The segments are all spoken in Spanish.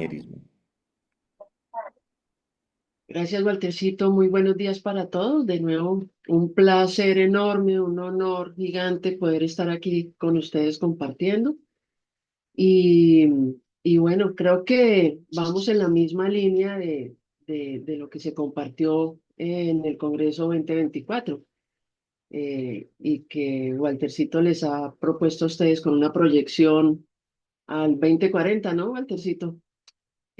Erisma. Gracias, Waltercito. Muy buenos días para todos. De nuevo, un placer enorme, un honor gigante poder estar aquí con ustedes compartiendo. Y, y bueno, creo que vamos en la misma línea de lo que se compartió en el Congreso 2024 y que Waltercito les ha propuesto a ustedes con una proyección al 2040, ¿no, Waltercito?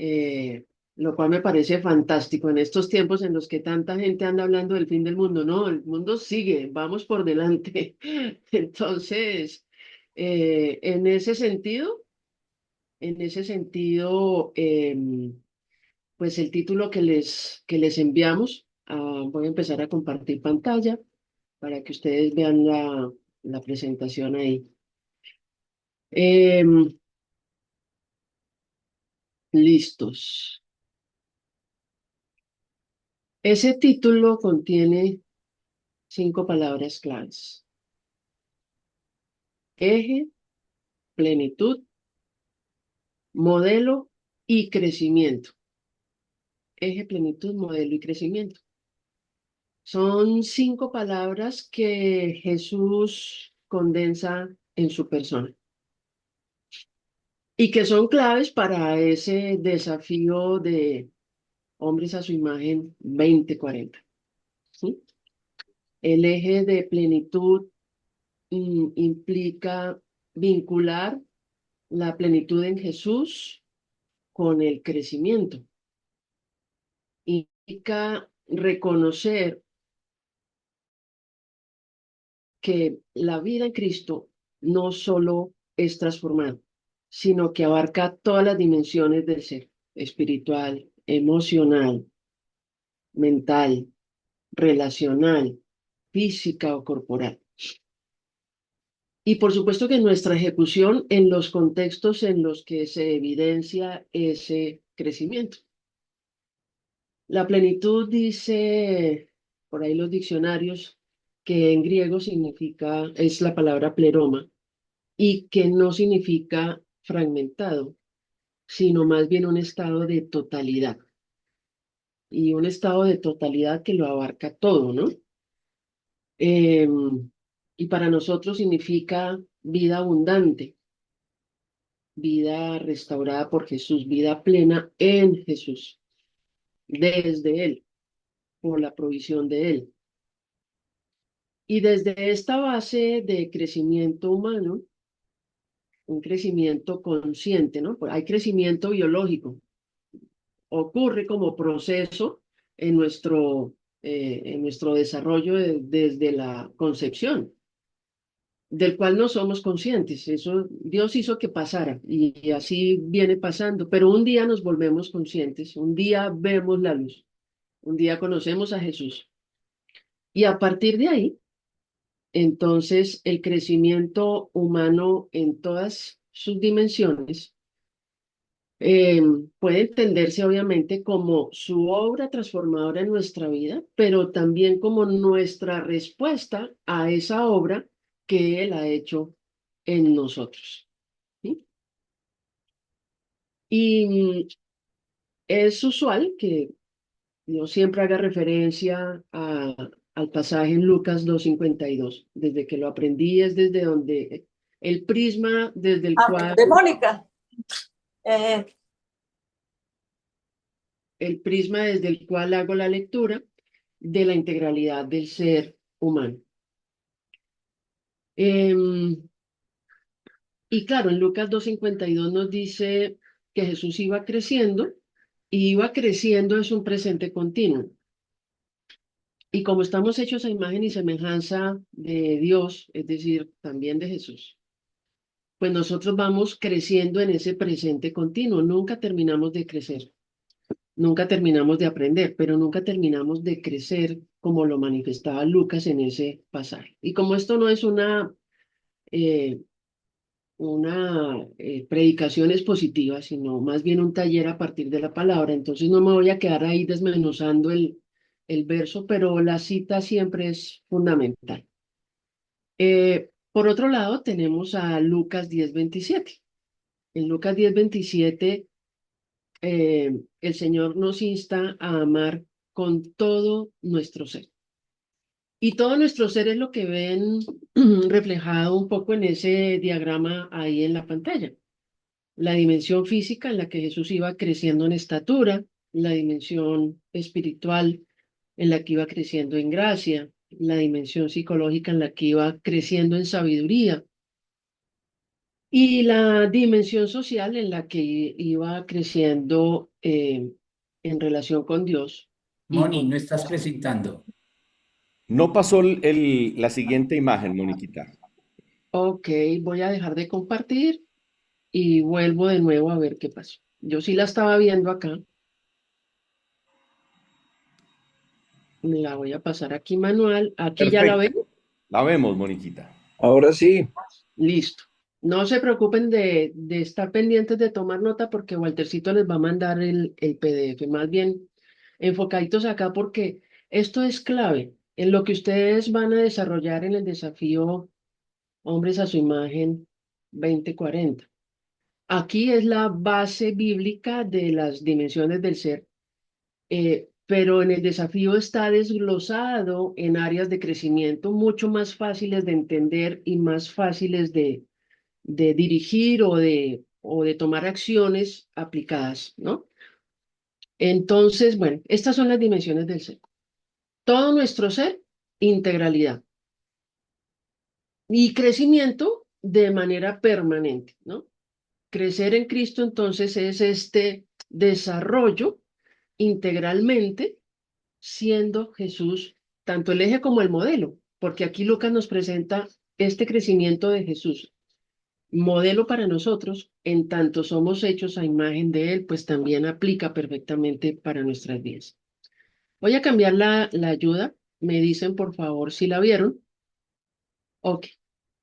eh, lo cual me parece fantástico en estos tiempos en los que tanta gente anda hablando del fin del mundo. No, el mundo sigue, vamos por delante. Entonces, en ese sentido, pues el título que les enviamos, voy a empezar a compartir pantalla para que ustedes vean la presentación ahí. Em, Listos. Ese título contiene 5 palabras claves: eje, plenitud, modelo y crecimiento. Eje, plenitud, modelo y crecimiento. Son 5 palabras que Jesús condensa en su persona y que son claves para ese desafío de hombres a su imagen 2040. ¿Sí? El eje de plenitud implica vincular la plenitud en Jesús con el crecimiento. Implica reconocer que la vida en Cristo no solo es transformada, sino que abarca todas las dimensiones del ser: espiritual, emocional, mental, relacional, física o corporal. Y por supuesto que nuestra ejecución en los contextos en los que se evidencia ese crecimiento. La plenitud dice, por ahí los diccionarios, que en griego es la palabra pleroma, y que no significa fragmentado, sino más bien un estado de totalidad, y un estado de totalidad que lo abarca todo, ¿no? Y para nosotros significa vida abundante, vida restaurada por Jesús, vida plena en Jesús, desde Él, por la provisión de Él. Y desde esta base de crecimiento humano, un crecimiento consciente, ¿no? Pues hay crecimiento biológico, ocurre como proceso en nuestro desarrollo desde la concepción, del cual no somos conscientes. Eso Dios hizo que pasara y así viene pasando, pero un día nos volvemos conscientes, un día vemos la luz, un día conocemos a Jesús. Y a partir de ahí, entonces, el crecimiento humano en todas sus dimensiones eh, puede entenderse obviamente como su obra transformadora en nuestra vida, pero también como nuestra respuesta a esa obra que Él ha hecho en nosotros. ¿Sí? Y es usual que yo siempre haga referencia al pasaje en Lucas 2:52. Desde que lo aprendí es desde donde el prisma desde el cual, De Mónica. Eh, el prisma desde el cual hago la lectura de la integralidad del ser humano. Em, y claro, en Lucas 2:52 nos dice que Jesús iba creciendo, y iba creciendo es un presente continuo. Y como estamos hechos a imagen y semejanza de Dios, es decir, también de Jesús, pues nosotros vamos creciendo en ese presente continuo. Nunca terminamos de crecer, nunca terminamos de aprender, pero nunca terminamos de crecer como lo manifestaba Lucas en ese pasaje. Y como esto no es eh, una predicación expositiva, sino más bien un taller a partir de la palabra, entonces no me voy a quedar ahí desmenuzando el verso, pero la cita siempre es fundamental. Por otro lado, tenemos a Lucas 10:27. En Lucas 10:27 el Señor nos insta a amar con todo nuestro ser. Y todo nuestro ser es lo que ven reflejado un poco en ese diagrama ahí en la pantalla. La dimensión física en la que Jesús iba creciendo en estatura, la dimensión espiritual en la que iba creciendo en gracia, la dimensión psicológica en la que iba creciendo en sabiduría y la dimensión social en la que iba creciendo en relación con Dios y Moni, con... no estás presentando. No pasó la siguiente imagen, Moniquita. Ok, voy a dejar de compartir y vuelvo de nuevo a ver qué pasó. Yo sí la estaba viendo acá. La voy a pasar aquí manual. Aquí ya la ven. Perfecto. La vemos, Moniquita. Ahora sí. Listo. No se preocupen de estar pendientes de tomar nota porque Waltercito les va a mandar el PDF. Más bien enfocaditos acá porque esto es clave en lo que ustedes van a desarrollar en el desafío Hombres a su Imagen 2040. Aquí es la base bíblica de las dimensiones del ser, pero en el desafío está desglosado en áreas de crecimiento mucho más fáciles de entender y más fáciles de dirigir o de tomar acciones aplicadas, ¿no? Entonces, bueno, estas son las dimensiones del ser. Todo nuestro ser, integralidad y crecimiento de manera permanente, ¿no? Crecer en Cristo entonces es este desarrollo integralmente siendo Jesús tanto el eje como el modelo, porque aquí Lucas nos presenta este crecimiento de Jesús, modelo para nosotros, en tanto somos hechos a imagen de Él, pues también aplica perfectamente para nuestras vidas. Voy a cambiar la ayuda, me dicen por favor si la vieron. Ok.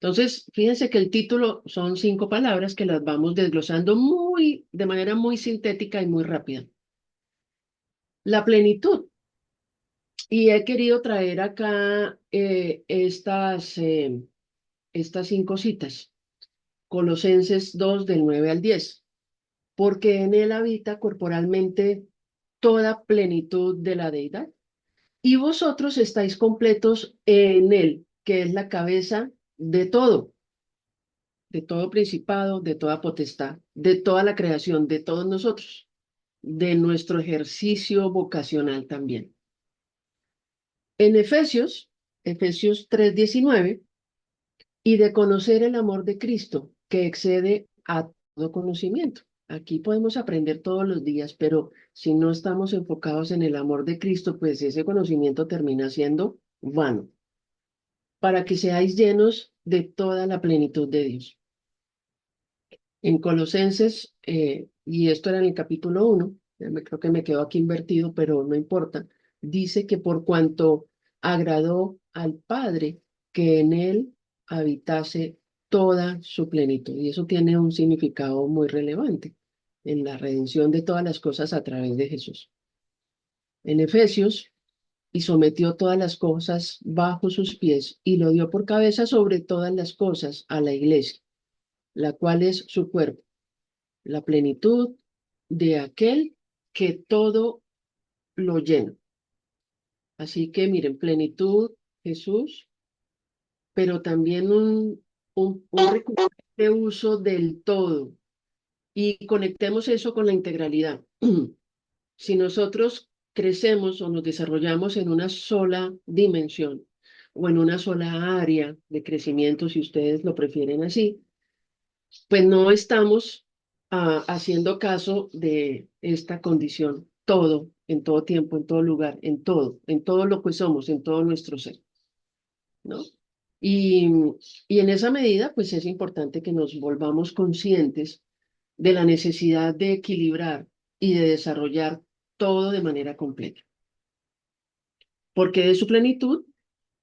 Entonces, fíjense que el título son 5 palabras que las vamos desglosando de manera muy sintética y muy rápida. La plenitud. Y he querido traer acá estas 5 citas. Colosenses 2 del 9 al 10, porque en él habita corporalmente toda plenitud de la deidad. Y vosotros estáis completos en él, que es la cabeza de todo principado, de toda potestad, de toda la creación, de todos nosotros, de nuestro ejercicio vocacional también. En Efesios 3:19, y de conocer el amor de Cristo, que excede a todo conocimiento. Aquí podemos aprender todos los días, pero si no estamos enfocados en el amor de Cristo, pues ese conocimiento termina siendo vano, para que seáis llenos de toda la plenitud de Dios. En Colosenses, y esto era en el capítulo 1, creo que me quedó aquí invertido, pero no importa, dice que por cuanto agradó al Padre que en él habitase toda su plenitud. Y eso tiene un significado muy relevante en la redención de todas las cosas a través de Jesús. En Efesios, y sometió todas las cosas bajo sus pies y lo dio por cabeza sobre todas las cosas a la iglesia, la cual es su cuerpo, la plenitud de aquel que todo lo llena. Así que miren, plenitud, Jesús, pero también un recurrente uso del todo. Y conectemos eso con la integralidad. Si nosotros crecemos o nos desarrollamos en una sola dimensión o en una sola área de crecimiento, si ustedes lo prefieren así, pues no estamos haciendo caso de esta condición, todo, en todo tiempo, en todo lugar, en todo lo que somos, en todo nuestro ser, ¿no? Y, y en esa medida, pues es importante que nos volvamos conscientes de la necesidad de equilibrar y de desarrollar todo de manera completa. Porque de su plenitud,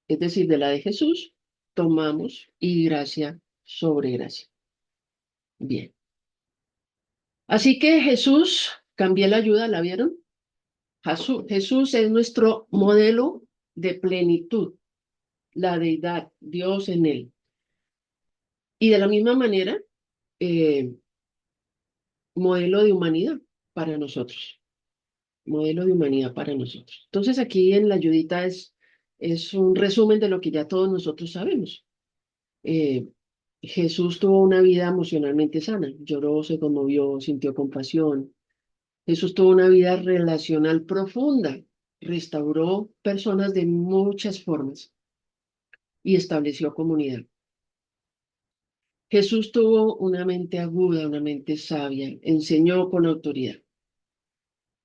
es decir, de la de Jesús, tomamos y gracia sobre gracia. Bien. Así que Jesús, cambié la ayuda, ¿la vieron? Jesús es nuestro modelo de plenitud, la deidad, Dios en él. Y de la misma manera, eh, modelo de humanidad. para nosotros, modelo de humanidad para nosotros. Entonces aquí en la ayudita es un resumen de lo que ya todos nosotros sabemos. Eh, Jesús tuvo una vida emocionalmente sana, lloró, se conmovió, sintió compasión. Jesús tuvo una vida relacional profunda, restauró personas de muchas formas y estableció comunidad. Jesús tuvo una mente aguda, una mente sabia, enseñó con autoridad.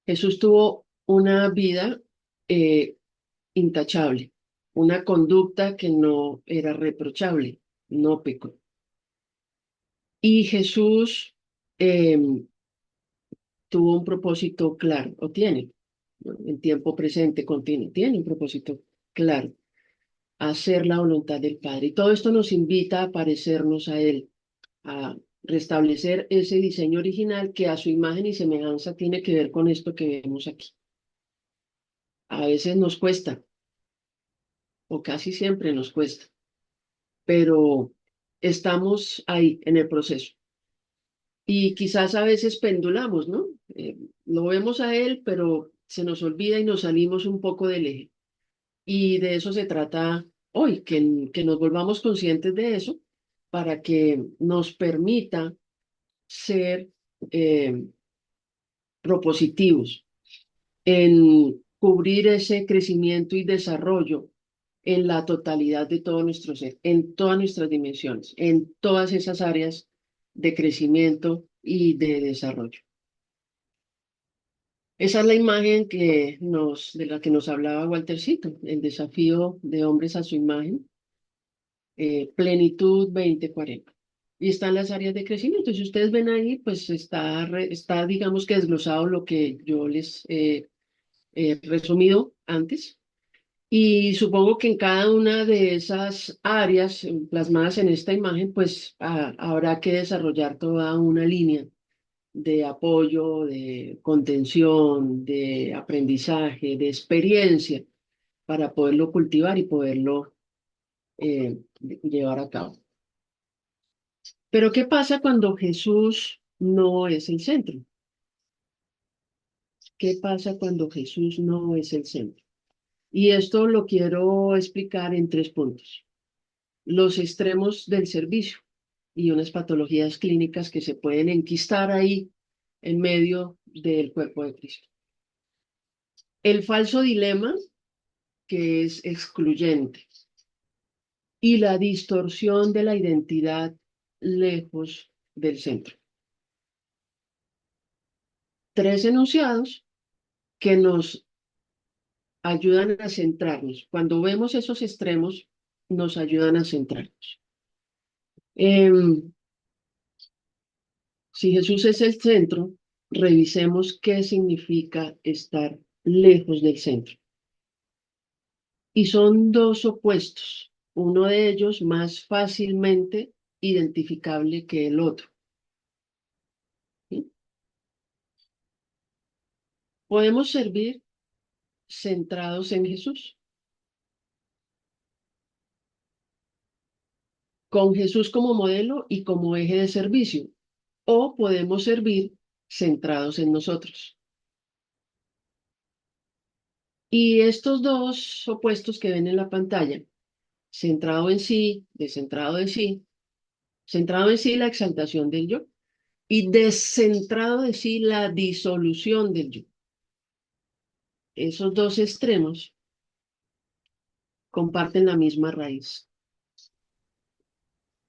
Jesús tuvo una vida eh, intachable, una conducta que no era reprochable, no pecó. Y Jesús tuvo un propósito claro, o tiene, ¿no? En tiempo presente continuo, tiene un propósito claro, hacer la voluntad del Padre. Y todo esto nos invita a parecernos a Él, a restablecer ese diseño original que a su imagen y semejanza tiene que ver con esto que vemos aquí. A veces nos cuesta, o casi siempre nos cuesta, pero estamos ahí en el proceso. Y quizás a veces pendulamos, ¿no? Lo vemos a Él, pero se nos olvida y nos salimos un poco del eje. Y de eso se trata hoy, que nos volvamos conscientes de eso para que nos permita ser eh, propositivos en cubrir ese crecimiento y desarrollo en la totalidad de todo nuestro ser, en todas nuestras dimensiones, en todas esas áreas de crecimiento y de desarrollo. Esa es la imagen de la que nos hablaba Waltercito, el desafío de hombres a su imagen, plenitud 2040. Y están las áreas de crecimiento. Si ustedes ven ahí, pues está digamos que desglosado lo que yo les he resumido antes. Y supongo que en cada una de esas áreas plasmadas en esta imagen, pues habrá que desarrollar toda una línea de apoyo, de contención, de aprendizaje, de experiencia para poderlo cultivar y poderlo llevar a cabo. Pero ¿qué pasa cuando Jesús no es el centro? ¿Qué pasa cuando Jesús no es el centro? Y esto lo quiero explicar en 3 puntos. Los extremos del servicio y unas patologías clínicas que se pueden enquistar ahí en medio del cuerpo de Cristo. El falso dilema, que es excluyente, y la distorsión de la identidad lejos del centro. 3 enunciados que nos ayudan a centrarnos. Cuando vemos esos extremos, nos ayudan a centrarnos. Si Jesús es el centro, revisemos qué significa estar lejos del centro. Y son 2 opuestos, uno de ellos más fácilmente identificable que el otro. ¿Sí? Podemos servir centrados en Jesús, con Jesús como modelo y como eje de servicio, o podemos servir centrados en nosotros. Y estos 2 opuestos que ven en la pantalla, centrado en sí, descentrado de sí, centrado en sí la exaltación del yo y descentrado de sí la disolución del yo. Esos 2 extremos comparten la misma raíz,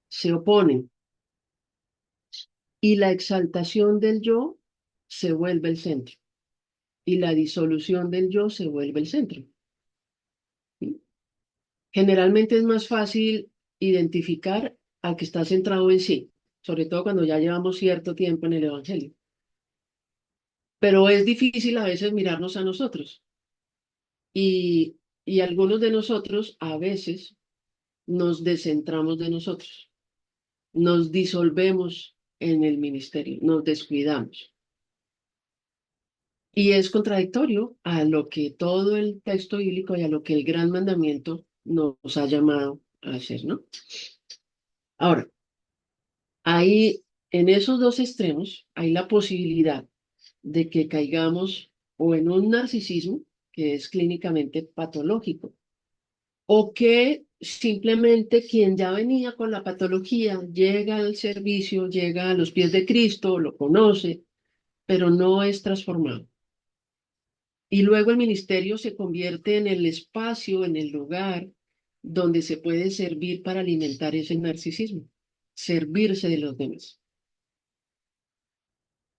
se oponen y la exaltación del yo se vuelve el centro y la disolución del yo se vuelve el centro. ¿Sí? Generalmente es más fácil identificar al que está centrado en sí, sobre todo cuando ya llevamos cierto tiempo en el Evangelio. Pero es difícil a veces mirarnos a nosotros y algunos de nosotros a veces nos descentramos de nosotros, nos disolvemos en el ministerio, nos descuidamos. Y es contradictorio a lo que todo el texto bíblico y a lo que el gran mandamiento nos ha llamado a hacer, ¿no? Ahora, ahí en esos 2 extremos hay la posibilidad de que caigamos o en un narcisismo, que es clínicamente patológico, o que simplemente quien ya venía con la patología llega al servicio, llega a los pies de Cristo, lo conoce, pero no es transformado. Y luego el ministerio se convierte en el espacio, en el lugar donde se puede servir para alimentar ese narcisismo, servirse de los demás.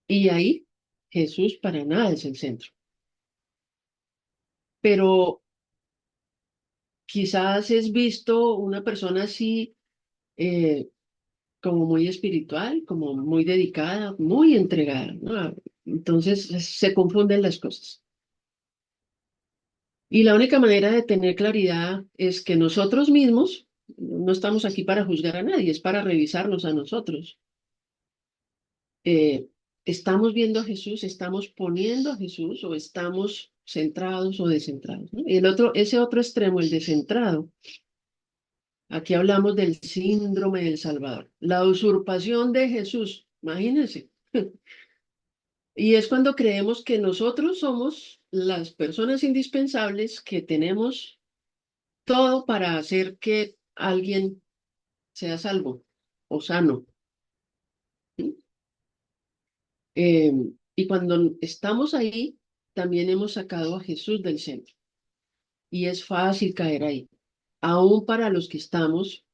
Y ahí Jesús para nada es el centro. Pero quizás es visto una persona así eh, como muy espiritual, como muy dedicada, muy entregada, ¿no? Entonces se confunden las cosas. Y la única manera de tener claridad es que nosotros mismos, no estamos aquí para juzgar a nadie, es para revisarnos a nosotros. Eh, ¿Estamos viendo a Jesús, estamos poniendo a Jesús o estamos centrados o descentrados, ¿no? Y el otro, ese otro extremo, el descentrado, aquí hablamos del síndrome del Salvador, la usurpación de Jesús, imagínense. Y es cuando creemos que nosotros somos las personas indispensables que tenemos todo para hacer que alguien sea salvo o sano. ¿Sí? Y cuando estamos ahí, también hemos sacado a Jesús del centro. Y es fácil caer ahí, aún para los que estamos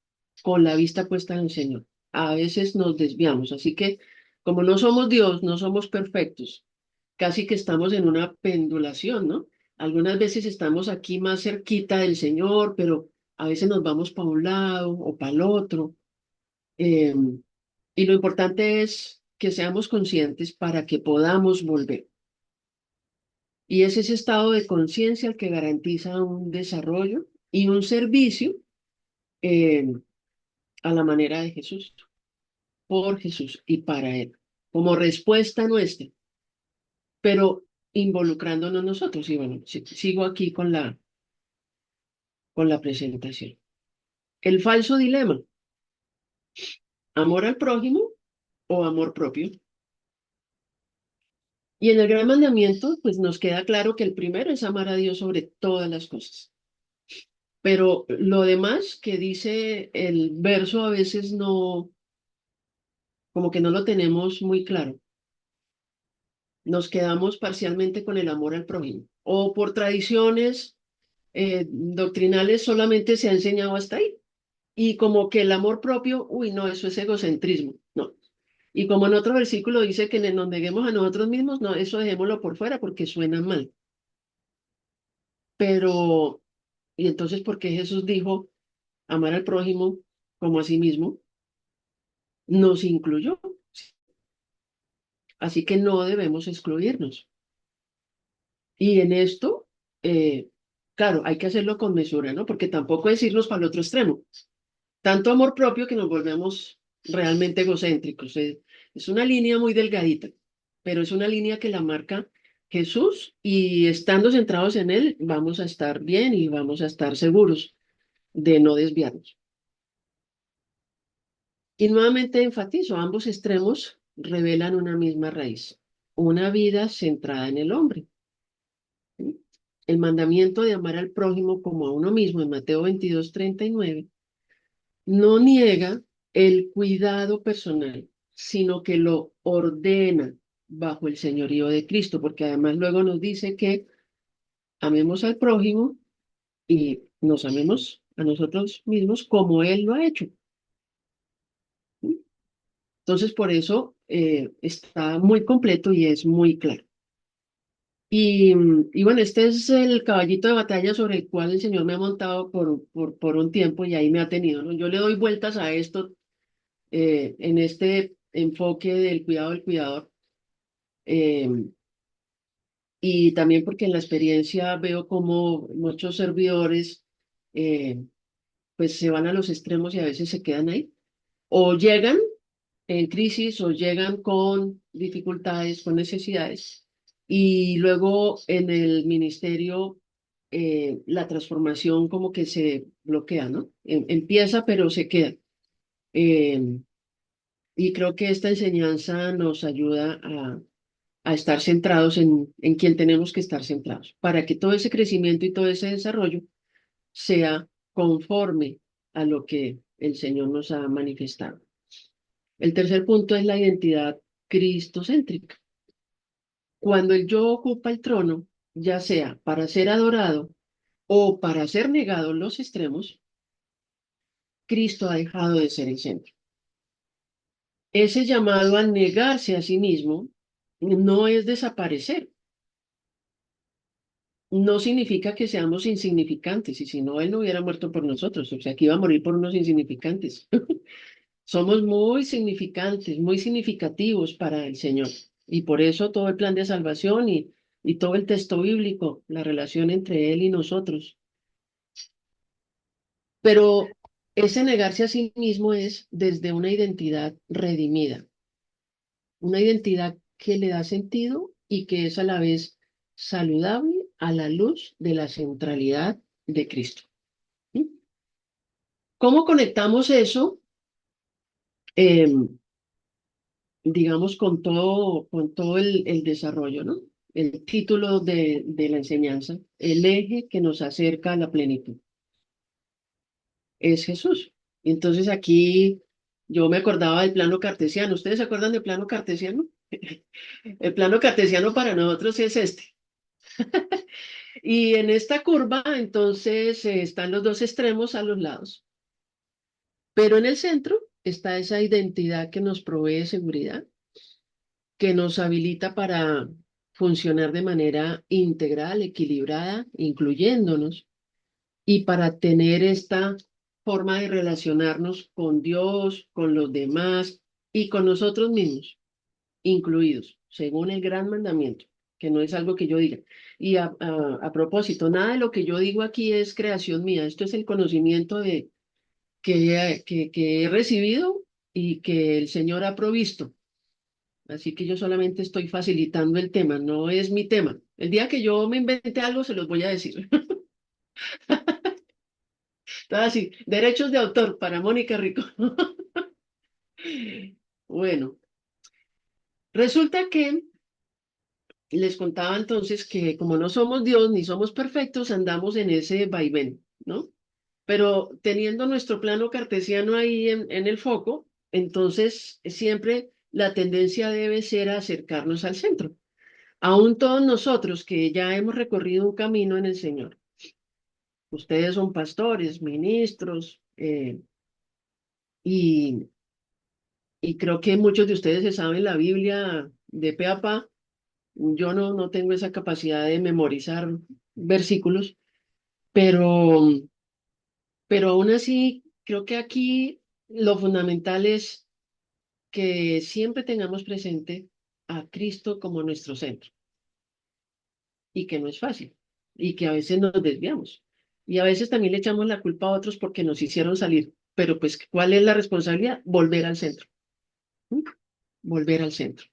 con la vista puesta en el Señor. A veces nos desviamos, así que como no somos Dios, no somos perfectos, casi que estamos en una pendulación, ¿no? Algunas veces estamos aquí más cerquita del Señor, pero a veces nos vamos para un lado o para el otro. Eh, y lo importante es que seamos conscientes para que podamos volver. Y es ese estado de conciencia el que garantiza un desarrollo y un servicio eh, a la manera de Jesús, por Jesús y para Él, como respuesta nuestra, pero involucrándonos nosotros. Y bueno, sigo aquí con la presentación. El falso dilema, amor al prójimo o amor propio. Y en el gran mandamiento, pues nos queda claro que el primero es amar a Dios sobre todas las cosas. Pero lo demás que dice el verso a veces no, como que no lo tenemos muy claro. Nos quedamos parcialmente con el amor al prójimo. O por tradiciones doctrinales solamente se ha enseñado hasta ahí. Y como que el amor propio, uy, no, eso es egocentrismo. No. Y como en otro versículo dice que nos neguemos a nosotros mismos, no, eso dejémoslo por fuera porque suena mal. Pero, ¿y entonces por qué Jesús dijo amar al prójimo como a sí mismo? Nos incluyó. Así que no debemos excluirnos. Y en esto, eh, claro, hay que hacerlo con mesura, ¿no? Porque tampoco es irnos para el otro extremo. Tanto amor propio que nos volvemos realmente egocéntricos. Es una línea muy delgadita, pero es una línea que la marca Jesús y estando centrados en Él, vamos a estar bien y vamos a estar seguros de no desviarnos. Y nuevamente enfatizo, ambos extremos revelan una misma raíz, una vida centrada en el hombre. ¿Sí? El mandamiento de amar al prójimo como a uno mismo en Mateo 22:39 no niega el cuidado personal, sino que lo ordena bajo el señorío de Cristo, porque además luego nos dice que amemos al prójimo y nos amemos a nosotros mismos como Él lo ha hecho. ¿Sí? Entonces, por eso está muy completo y es muy claro. Y bueno, este es el caballito de batalla sobre el cual el Señor me ha montado por un tiempo y ahí me ha tenido, ¿no? Yo le doy vueltas a esto en este enfoque del cuidado del cuidador. eh, y también porque en la experiencia veo como muchos servidores eh, pues se van a los extremos y a veces se quedan ahí. O llegan en crisis o llegan con dificultades, con necesidades. Y luego en el ministerio la transformación como que se bloquea, ¿no? Empieza pero se queda. Eh, y creo que esta enseñanza nos ayuda a estar centrados en quien tenemos que estar centrados, para que todo ese crecimiento y todo ese desarrollo sea conforme a lo que el Señor nos ha manifestado. El tercer punto es la identidad cristocéntrica. Cuando el yo ocupa el trono, ya sea para ser adorado o para ser negado en los extremos, Cristo ha dejado de ser el centro. Ese llamado a negarse a sí mismo no es desaparecer, no significa que seamos insignificantes, y si no, Él no hubiera muerto por nosotros, o sea, que iba a morir por unos insignificantes. Somos muy significantes, muy significativos para el Señor, y por eso todo el plan de salvación y todo el texto bíblico, la relación entre Él y nosotros. Pero ese negarse a sí mismo es desde una identidad redimida, una identidad que le da sentido y que es a la vez saludable a la luz de la centralidad de Cristo. ¿Sí? ¿Cómo conectamos eso, digamos, con todo el desarrollo, ¿no? El título de la enseñanza, el eje que nos acerca a la plenitud, es Jesús. Entonces aquí yo me acordaba del plano cartesiano. ¿Ustedes se acuerdan del plano cartesiano? El plano cartesiano para nosotros es este. Y en esta curva, entonces, están los dos extremos a los lados. Pero en el centro está esa identidad que nos provee seguridad, que nos habilita para funcionar de manera integral, equilibrada, incluyéndonos, y para tener esta forma de relacionarnos con Dios, con los demás y con nosotros mismos, incluidos, según el gran mandamiento, que no es algo que yo diga. Y a propósito, nada de lo que yo digo aquí es creación mía, esto es el conocimiento que he recibido y que el Señor ha provisto. Así que yo solamente estoy facilitando el tema, no es mi tema. El día que yo me invente algo, se los voy a decir. Todo así, derechos de autor para Mónica Rico. Bueno, resulta que les contaba entonces que como no somos Dios ni somos perfectos, andamos en ese vaivén, ¿no? Pero teniendo nuestro plano cartesiano ahí en el foco, entonces siempre la tendencia debe ser a acercarnos al centro. Aún todos nosotros que ya hemos recorrido un camino en el Señor. Ustedes son pastores, ministros, y, y creo que muchos de ustedes se saben la Biblia de pe a pa. Yo no tengo esa capacidad de memorizar versículos, pero, pero aún así creo que aquí lo fundamental es que siempre tengamos presente a Cristo como nuestro centro y que no es fácil y que a veces nos desviamos y a veces también le echamos la culpa a otros porque nos hicieron salir, pero pues ¿cuál es la responsabilidad? Volver al centro, ¿sí? Volver al centro.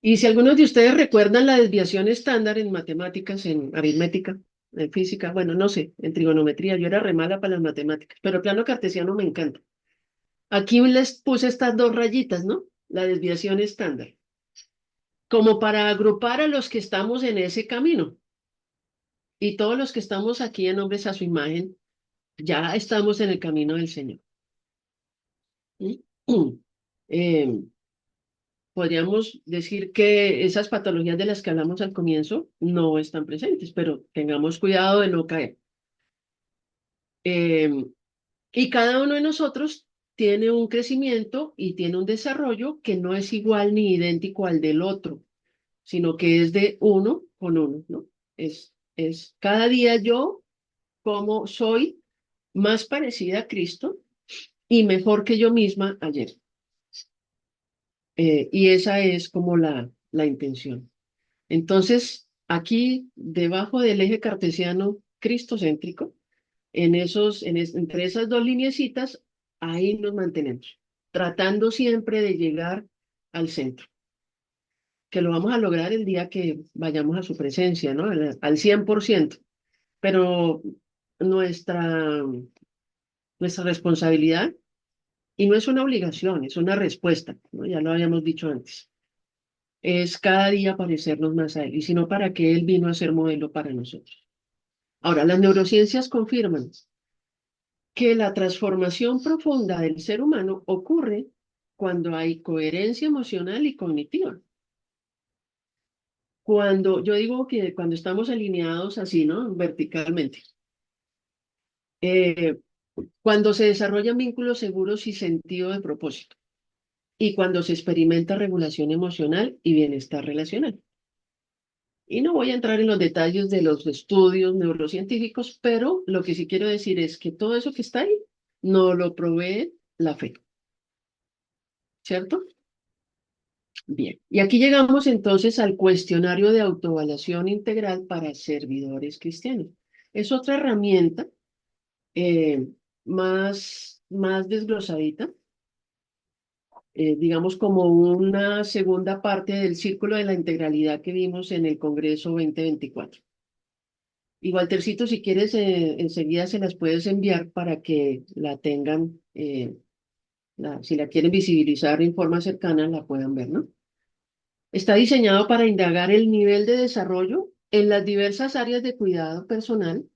Y si algunos de ustedes recuerdan la desviación estándar en matemáticas, en aritmética, en física, bueno, no sé, en trigonometría, yo era re mala para las matemáticas, pero el plano cartesiano me encanta. Aquí les puse estas dos rayitas, ¿no? La desviación estándar, como para agrupar a los que estamos en ese camino. Y todos los que estamos aquí en hombres a su imagen, ya estamos en el camino del Señor. ¿Sí? Eh, Podríamos decir que esas patologías de las que hablamos al comienzo no están presentes, pero tengamos cuidado de no caer. Eh, y cada uno de nosotros tiene un crecimiento y tiene un desarrollo que no es igual ni idéntico al del otro, sino que es de uno con uno, ¿no? Es cada día yo como soy más parecida a Cristo y mejor que yo misma ayer. Y esa es como la intención. Entonces, aquí, debajo del eje cartesiano cristocéntrico, entre esas dos lineecitas, ahí nos mantenemos, tratando siempre de llegar al centro, que lo vamos a lograr el día que vayamos a su presencia, ¿no? Al 100%, pero nuestra, nuestra responsabilidad, y no es una obligación, es una respuesta, ¿no? Ya lo habíamos dicho antes, es cada día parecernos más a Él, y sino para que Él vino a ser modelo para nosotros. Ahora, las neurociencias confirman que la transformación profunda del ser humano ocurre cuando hay coherencia emocional y cognitiva. Cuando yo digo que cuando estamos alineados así, ¿no? Verticalmente. Eh, cuando se desarrollan vínculos seguros y sentido de propósito. Y cuando se experimenta regulación emocional y bienestar relacional. Y no voy a entrar en los detalles de los estudios neurocientíficos, pero lo que sí quiero decir es que todo eso que está ahí no lo provee la fe, ¿cierto? Bien, y aquí llegamos entonces al cuestionario de autoevaluación integral para servidores cristianos. Es otra herramienta eh, más desglosadita, digamos como una segunda parte del círculo de la integralidad que vimos en el Congreso 2024. Y Waltercito, si quieres, enseguida se las puedes enviar para que la tengan, si la quieren visibilizar en forma cercana, la puedan ver, ¿no? Está diseñado para indagar el nivel de desarrollo en las diversas áreas de cuidado personal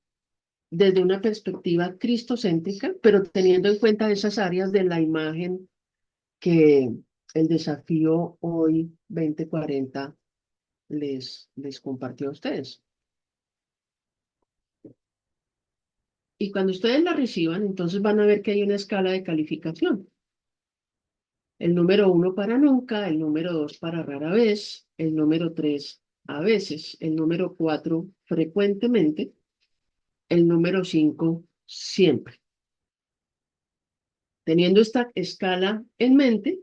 desde una perspectiva cristocéntrica, pero teniendo en cuenta esas áreas de la imagen que el desafío hoy 2040 les compartió a ustedes. Y cuando ustedes la reciban, entonces van a ver que hay una escala de calificación. El número 1 para nunca, el número 2 para rara vez, el número 3 a veces, el número 4 frecuentemente, el número 5 siempre. Teniendo esta escala en mente,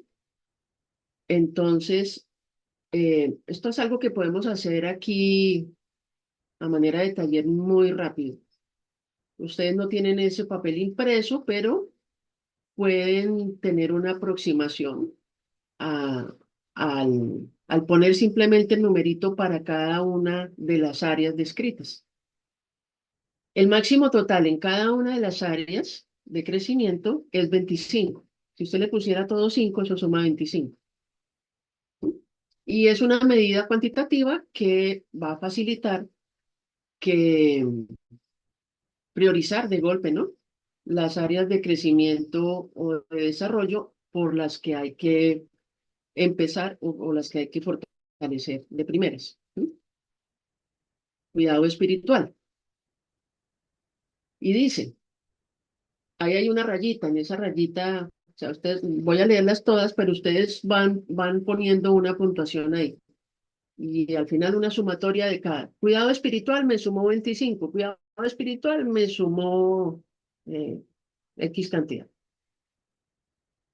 entonces, esto es algo que podemos hacer aquí a manera de taller muy rápido. Ustedes no tienen ese papel impreso, pero pueden tener una aproximación a- al poner simplemente el numerito para cada una de las áreas descritas. El máximo total en cada una de las áreas de crecimiento es 25. Si usted le pusiera todo 5, eso suma 25. Y es una medida cuantitativa que va a facilitar que priorizar de golpe, ¿no? Las áreas de crecimiento o de desarrollo por las que hay que empezar o las que hay que fortalecer de primeras. ¿Sí? Cuidado espiritual. Y dice, ahí hay una rayita, en esa rayita, o sea, ustedes, voy a leerlas todas, pero ustedes van poniendo una puntuación ahí. Y al final una sumatoria de cada. Cuidado espiritual me sumó 25, cuidado espiritual me sumó eh, X cantidad.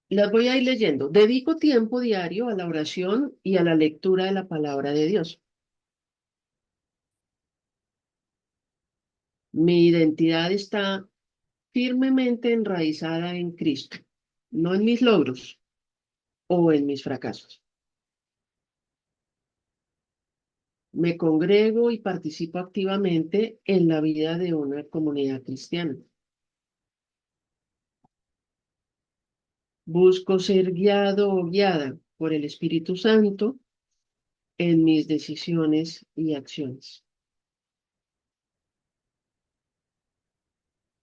Las voy a ir leyendo. Dedico tiempo diario a la oración y a la lectura de la palabra de Dios. Mi identidad está firmemente enraizada en Cristo, no en mis logros o en mis fracasos. Me congrego y participo activamente en la vida de una comunidad cristiana. Busco ser guiado o guiada por el Espíritu Santo en mis decisiones y acciones.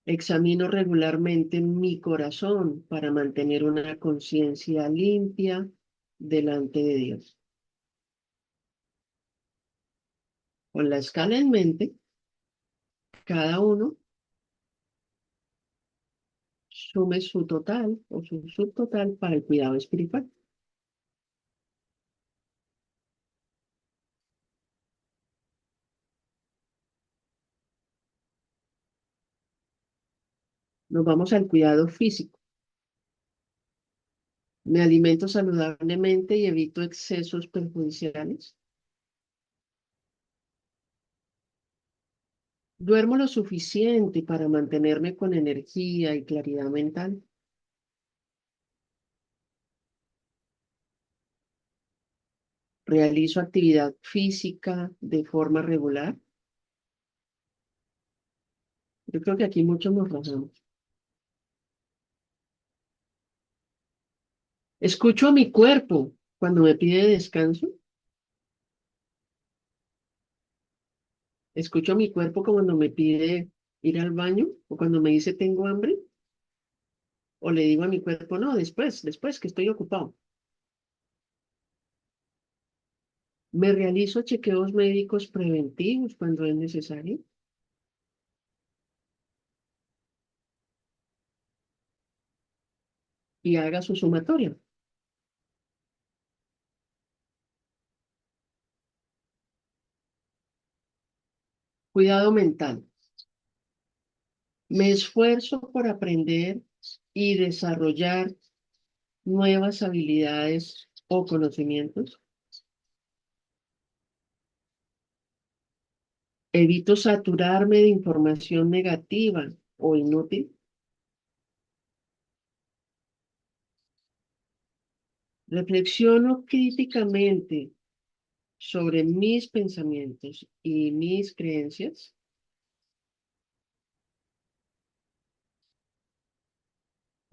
Examino regularmente mi corazón para mantener una conciencia limpia delante de Dios. Con la escala en mente, cada uno sume su total o su subtotal para el cuidado espiritual. Nos vamos al cuidado físico. Me alimento saludablemente y evito excesos perjudiciales. Duermo lo suficiente para mantenerme con energía y claridad mental. Realizo actividad física de forma regular. Yo creo que aquí muchos nos razonamos. Escucho a mi cuerpo cuando me pide descanso. Escucho mi cuerpo como cuando me pide ir al baño o cuando me dice tengo hambre o le digo a mi cuerpo, no, después que estoy ocupado. Me realizo chequeos médicos preventivos cuando es necesario y haga su sumatoria. Cuidado mental. Me esfuerzo por aprender y desarrollar nuevas habilidades o conocimientos. Evito saturarme de información negativa o inútil. Reflexiono críticamente sobre mis pensamientos y mis creencias.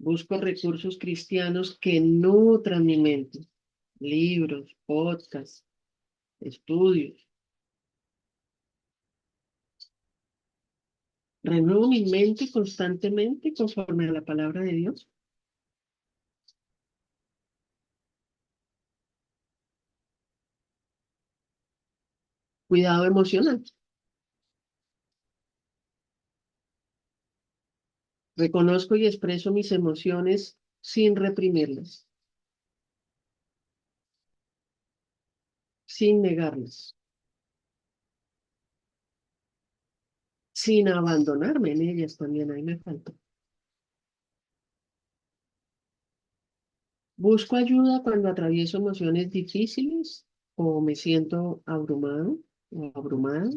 Busco recursos cristianos que nutran mi mente. Libros, podcasts, estudios. Renuevo mi mente constantemente conforme a la palabra de Dios. Cuidado emocional. Reconozco y expreso mis emociones sin reprimirlas, sin negarlas, sin abandonarme en ellas también, ahí me falta. Busco ayuda cuando atravieso emociones difíciles o me siento abrumado o abrumada.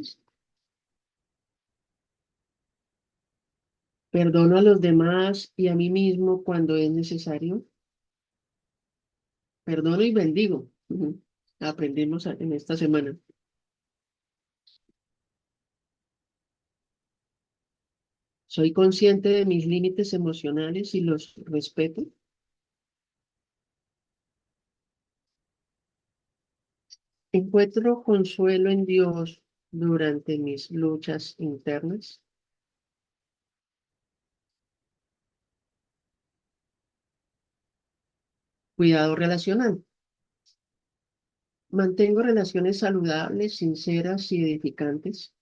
Perdono a los demás y a mí mismo cuando es necesario. Perdono y bendigo. Ujú. Aprendimos en esta semana. Soy consciente de mis límites emocionales y los respeto. Encuentro consuelo en Dios durante mis luchas internas. Cuidado relacional. Mantengo relaciones saludables, sinceras y edificantes.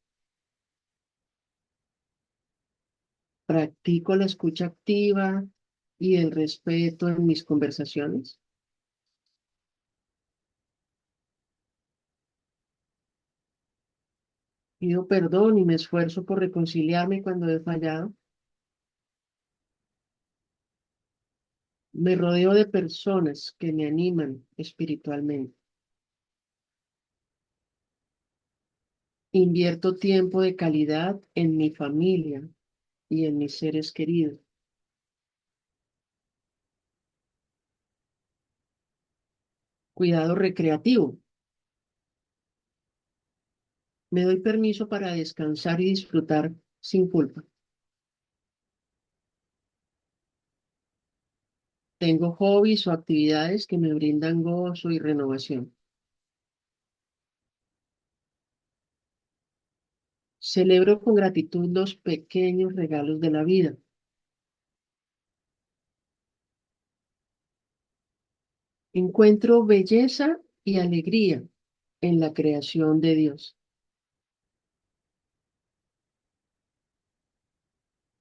Practico la escucha activa y el respeto en mis conversaciones. Pido perdón y me esfuerzo por reconciliarme cuando he fallado. Me rodeo de personas que me animan espiritualmente. Invierto tiempo de calidad en mi familia y en mis seres queridos. Cuidado recreativo. Me doy permiso para descansar y disfrutar sin culpa. Tengo hobbies o actividades que me brindan gozo y renovación. Celebro con gratitud los pequeños regalos de la vida. Encuentro belleza y alegría en la creación de Dios.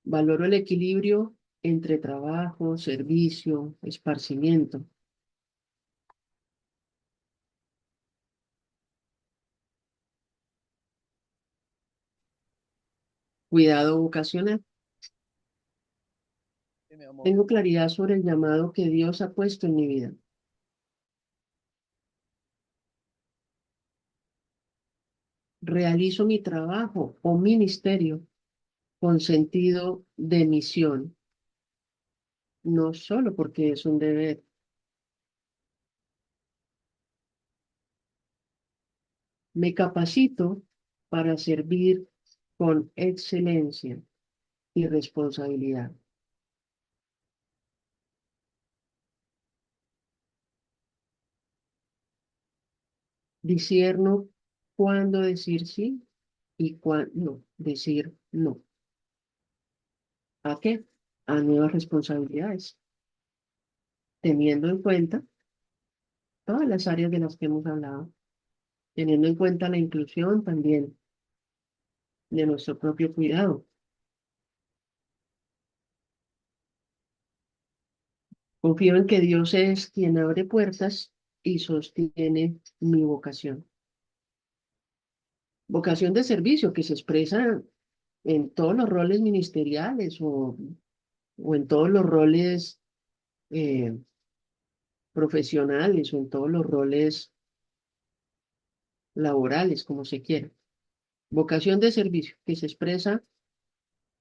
Valoro el equilibrio entre trabajo, servicio, esparcimiento. Cuidado vocacional. Sí, mi amor. Tengo claridad sobre el llamado que Dios ha puesto en mi vida. Realizo mi trabajo o ministerio con sentido de misión, no solo porque es un deber. Me capacito para servir con excelencia y responsabilidad. Discierno cuándo decir sí y cuándo decir no. ¿A qué? A nuevas responsabilidades, teniendo en cuenta todas las áreas de las que hemos hablado, teniendo en cuenta la inclusión también de nuestro propio cuidado. Confío en que Dios es quien abre puertas y sostiene mi vocación. Vocación de servicio que se expresa en todos los roles ministeriales o en todos los roles eh, profesionales o en todos los roles laborales, como se quiera. Vocación de servicio que se expresa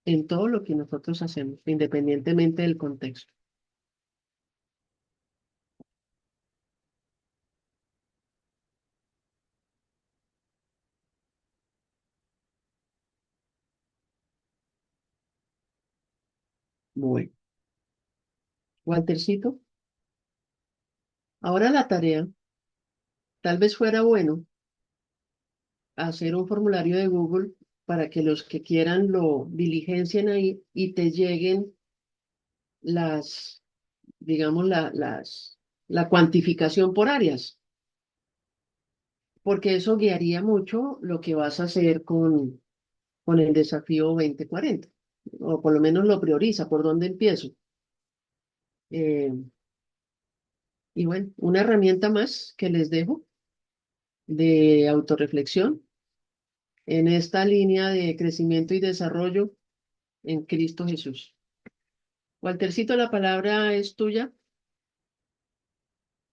en todo lo que nosotros hacemos, independientemente del contexto. Bueno, Waltercito, ahora la tarea, tal vez fuera bueno hacer un formulario de Google para que los que quieran lo diligencien ahí y te lleguen las, digamos, la cuantificación por áreas, porque eso guiaría mucho lo que vas a hacer con el desafío 2040, o por lo menos lo prioriza, por dónde empiezo. Eh, y bueno, una herramienta más que les dejo de autorreflexión en esta línea de crecimiento y desarrollo en Cristo Jesús. Waltercito, la palabra es tuya